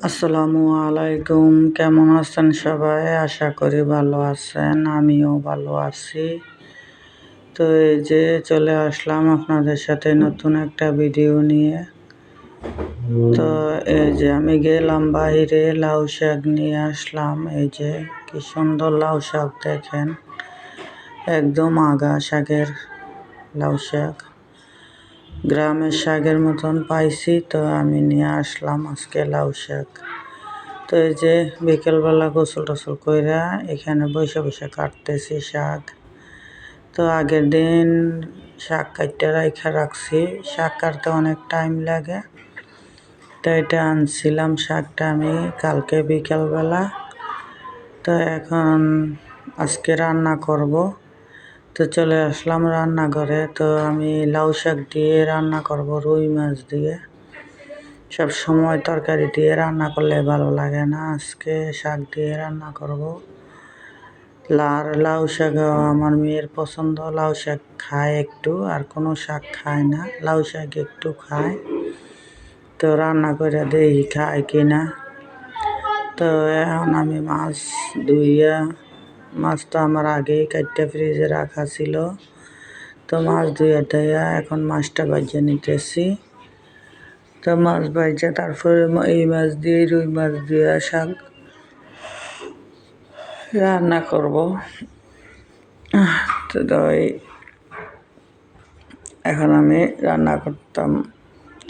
আসসালামু আলাইকুম, কেমন আছেন সবাই? আশা করি ভালো আছেন, আমিও ভালো আছি। তো এই যে চলে আসলাম আপনাদের সাথে নতুন একটা ভিডিও নিয়ে। তো এই যে আমি গেলাম বাইরে, লাউ শাক নিয়ে আসলাম। এই যে কি সুন্দর লাউ শাক দেখেন, একদম আগা শাকের লাউ শাক, গ্রামের শাকের মতন পাইছি। তো আমি নিয়ে আসলাম আজকে লাউ শাক। তো এই যে বিকেলবেলা গোসল টোসল কইরা এখানে বসে বসে কাটতেছি শাক। তো আগের দিন শাক কাটতে রাখছি, শাক কাটতে অনেক টাইম লাগে। তো এটা আনছিলাম শাকটা আমি কালকে বিকেলবেলা। তো এখন আজকে রান্না করব। তো চলে আসলাম রান্নাঘরে। তো আমি লাউ শাক দিয়ে রান্না করব, রুই মাছ দিয়ে। সব সময় তরকারি দিয়ে রান্না করলে ভালো লাগে না, আজকে শাক দিয়ে রান্না করব। লাউ শাক আমার মেয়ের পছন্দ, লাউ শাক খায় একটু, আর কোনো শাক খায় না, লাউ শাক একটু খায়। তো রান্না করে দেখি খায় কিনা। তো এখন আমি মাছ ধুইয়া, মাছ তো আমার আগেই কাটতে ফ্রিজে রাখা ছিল। তো মাছ ধুইয়া এখন মাছটা ভাজিয়ে নিতেছি। তো মাছ ভাজা তারপরে এই মাছ দিয়ে, রুই মাছ দিয়ে শাক রান্না করব। তো এখন আমি রান্না করতাম,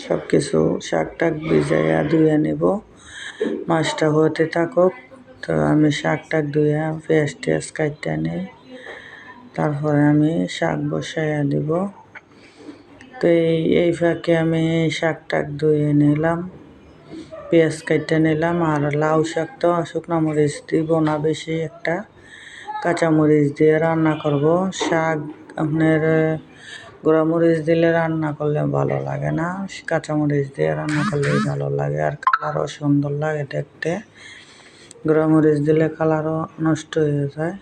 সব কিছু শাক টাক ভিজাইয়া ধুয়ে নেব, মাছটা হতে থাকুক। তো আমি শাক টাক ধুইয়া পেঁয়াজ টেয়াজ কাটতে নিই, তারপরে আমি শাক বসাইয়া দিব। তো এই ফাঁকে আমি শাক টাক ধুয়ে নিলাম, পেঁয়াজ কাটতে নিলাম। আর লাউ শাক তো শুকনো মরিচ দিব না বেশি, একটা কাঁচামরিচ দিয়ে রান্না করব। শাক আপনার গুঁড়ামরিচ দিলে রান্না করলে ভালো লাগে না, কাঁচামরিচ দিয়ে রান্না করলেই ভালো লাগে, আর কালারও সুন্দর লাগে দেখতে। গুঁড়ামরিচ দিলে কালারও নষ্ট হয়ে যায়।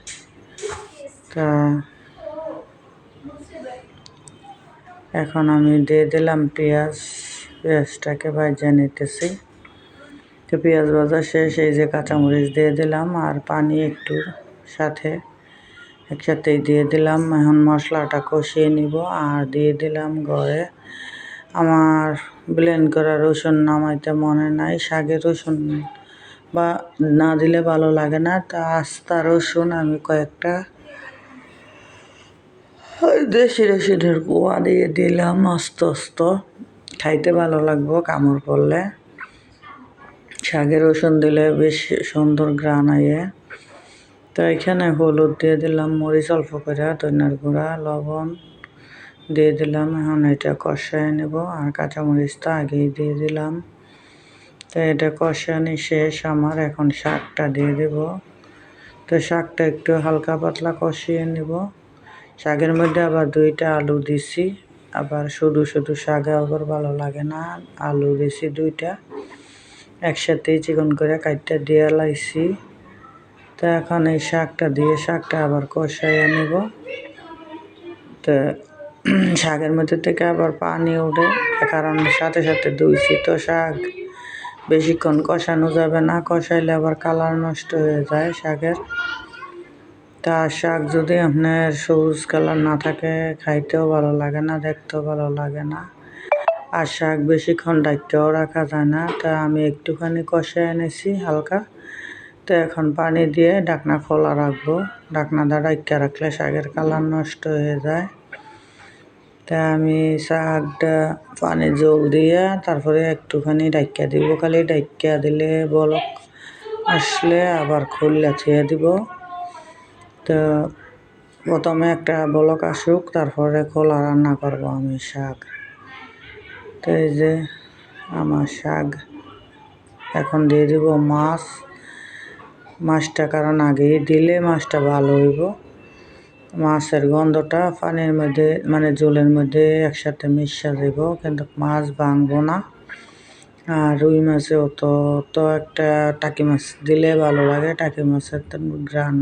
তা এখন আমি দিয়ে দিলাম পেঁয়াজটাকে ভাজা নিতেছি। তো পেঁয়াজ ভাজা শেষ, এই যে কাঁচামরিচ দিয়ে দিলাম আর পানি একটু সাথে একসাথেই দিয়ে দিলাম। এখন মশলাটা কষিয়ে নিব। আর দিয়ে দিলাম ঘরে আমার ব্লেন্ড করা রসুন, নামাইতে মনে নাই, শাকে রসুন বা না দিলে ভালো লাগে না। তা আস্তা রসুন আমি কয়েকটা দেশি রসুনের কোয়া দিয়ে দিলাম, আস্ত আস্ত খাইতে ভালো লাগবো কামড় পড়লে। শাকে রসুন দিলে বেশ সুন্দর ঘ্রাণ আয়ে। তো এখানে হলুদ দিয়ে দিলাম, মরিচ অল্প করে, ধনিয়ার গুঁড়া, লবণ দিয়ে দিলাম। এখন এটা কষায় নেব। আর কাঁচামরিচ তো আগেই দিয়ে দিলাম। তো এটা কষানি শেষ আমার, এখন শাকটা দিয়ে দেব। তো শাকটা একটু হালকা পাতলা কষিয়ে নেব। শাকের মধ্যে আবার 2টা আলু দিছি, আবার শুধু শুধু শাকে আবার ভালো লাগে না, আলু দিছি 2টা একসাথেই চিকন করে কাটতে দিয়ে লাইছি। তো এখন এই শাকটা দিয়ে শাকটা আবার কষাইয়ে নেব। তো শাকের মধ্যে থেকে আবার পানি ওঠে, কারণ সাথে সাথে ধুইছি তো শাক, বেশিক্ষণ কষানো যাবে না, কষাইলে আবার কালার নষ্ট হয়ে যায় শাকের। তা শাক যদি আপনার সবুজ কালার না থাকে খাইতেও ভালো লাগে না, দেখতেও ভালো লাগে না। আর শাক বেশিক্ষণ ঢাকতেও রাখা যায় না। তা আমি একটুখানি কষায় এনেছি হালকা। তো এখন পানি দিয়ে ঢাকনা খোলা রাখবো, ঢাকনাটা ঢাকা রাখলে শাকের কালার নষ্ট হয়ে যায়। তা আমি শাকটা পানি জল দিয়ে তারপরে একটুখানি ঢাকা দিব, খালি ঢাকা দিলে বলক আসলে আবার খুললে ছেড়ে দিব। তো প্রথমে একটা বলক আসুক, তারপরে খোলা রান্না করব আমি শাক। তো এই যে আমার শাক, এখন দিয়ে দিব মাছটা, কারণ আগেই দিলে মাছটা ভালো হইব। মাছের গন্ধটা পানির মধ্যে মানে জলের মধ্যে একসাথে মিশা যাব, কিন্তু মাছ ভাঙবো না। আর রুই মাছেও তো একটা টাকি মাছ দিলে ভালো লাগে, টাকি মাছের ঘ্রাণ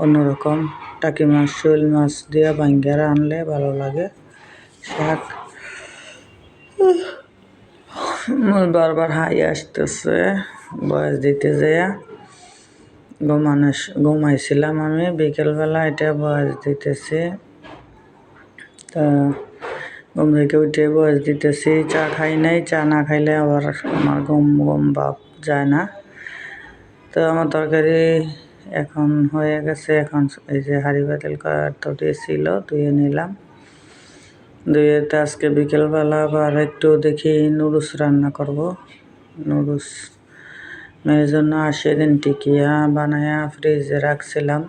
অন্যরকম। টাকি মাছ, শোল মাছ দিয়ে ভাঙ্গা রানলে ভালো লাগে শাক। আমার বারবার হাই আসতেছে বয়স দিতে যেয়া ঘুমাইছিলাম আমি বিকেলবেলা, এটা বয়স দিতেছি। তা ঘুম থেকে উঠে বয়স দিতেছি। চা খাই নাই, চা না খাইলে আবার আমার ঘুম ঘুম ভাব যায় না। তো আমার তরকারি এখন হয়ে গেছে। এখন এই যে হাঁড়ি পাতিল তো ছিল, ধুয়ে নিলাম। ধুয়েতে আজকে বিকেলবেলা আবার একটু দেখি নুডলস রান্না করব। নুডলস মেয়ের জন্য সেদিন টিকিয়া বানায়া ফ্রিজে রাখছিলাম।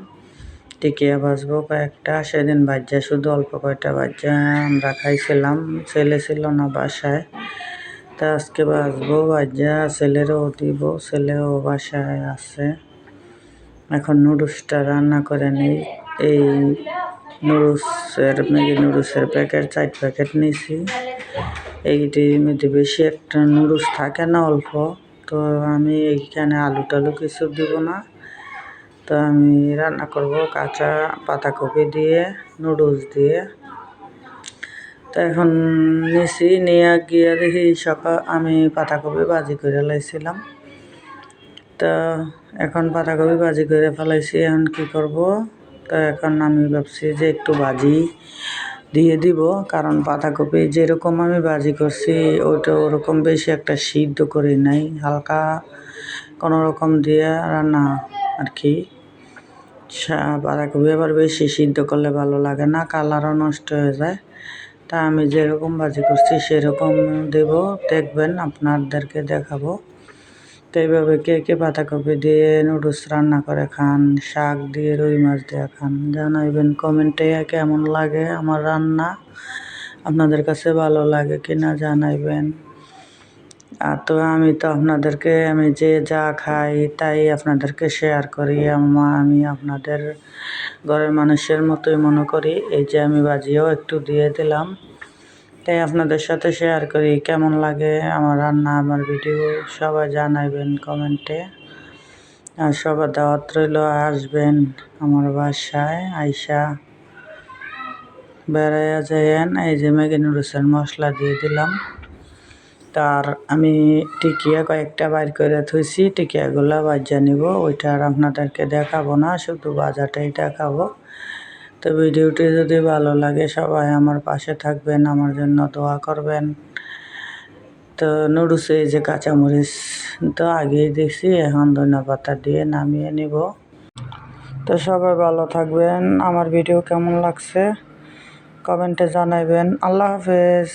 টিকিয়া ভাজবো কয়েকটা, সেদিন ভাজ্যা শুধু অল্প কয়টা ভাজ্যা আমরা খাইছিলাম, ছেলে ছিল না বাসায়। তা আজকে ভাজবো ভাজ্যা, ছেলেরও দিব, ছেলেও বাসায় আছে। এখন নুডলসটা রান্না করে নিই। এই ম্যাগি নুডলসের প্যাকেট 4 প্যাকেট নিয়েছি। এইটির মধ্যে বেশি একটা নুডলস থাকে না, অল্প। তো আমি এইখানে আলু টালু কিছু দিব না। তো আমি রান্না করব কাঁচা পাতাকপি দিয়ে, নুডলস দিয়ে। তো এখন নিয়ে গিয়ে দেখি আমি পাতাকপি ভাজি করে লাইছিলাম। তো এখন পাতাকপি ভাজি করে ফেলাইছি, এখন কি করব? তো এখন আমি ভাবছি যে একটু ভাজি দিয়ে দিব, কারণ পাতাকপি যেরকম আমি ভাজি করছি ওইটা ওরকম বেশি একটা সিদ্ধ করি নাই, হালকা কোনো রকম দিয়ে রান্না আর কি। বাঁধাকপি আবার বেশি সিদ্ধ করলে ভালো লাগে না, কালারও নষ্ট হয়ে যায়। তা আমি যেরকম ভাজি করছি সেরকম দেব, দেখবেন, আপনাদেরকে দেখাবো। তো এইভাবে কে কে পাতাকপি দিয়ে নুডলস রান্না করে খান, শাক দিয়ে, রুই মাছ দিয়ে খান, জানাইবেন কমেন্টে কেমন লাগে আমার রান্না, আপনাদের কাছে ভালো লাগে কিনা জানাইবেন। আর তো আমি আপনাদেরকে আমি যে যা খাই তাই আপনাদেরকে শেয়ার করি। আমি আপনাদের ঘরের মানুষের মতোই মনে করি। এই যে আমি ভাজিও একটু দিয়ে দিলাম, তাই আপনাদের সাথে শেয়ার করি। কেমন লাগে আমার রান্না, আমার ভিডিও সবাই জানাইবেন কমেন্টে। আর সবার দাওয়াত রইল, আসবেন আমার বাসায়, আইসা বেড়াইয়া যাইয়েন। এই যে ম্যাগি নুডলসের মশলা দিয়ে দিলাম। তার আমি টিকিয়া কয়েকটা বাইর করে থুইছি, টিকিয়াগুলো ভাজা নিব, ওইটা আর আপনাদেরকে দেখাবো না, শুধু ভাজাটাই দেখাবো। তো ভিডিওটি যদি ভালো লাগে সবাই আমার পাশে থাকবেন, আমার জন্য দোয়া করবেন। তো নুডলসে এই যে কাঁচামরিচ তো আগেই দিয়েছি, এখন ধনেপাতা দিয়ে নামিয়ে নিব। তো সবাই ভালো থাকবেন। আমার ভিডিও কেমন লাগছে কমেন্টে জানাইবেন। আল্লাহ হাফেজ।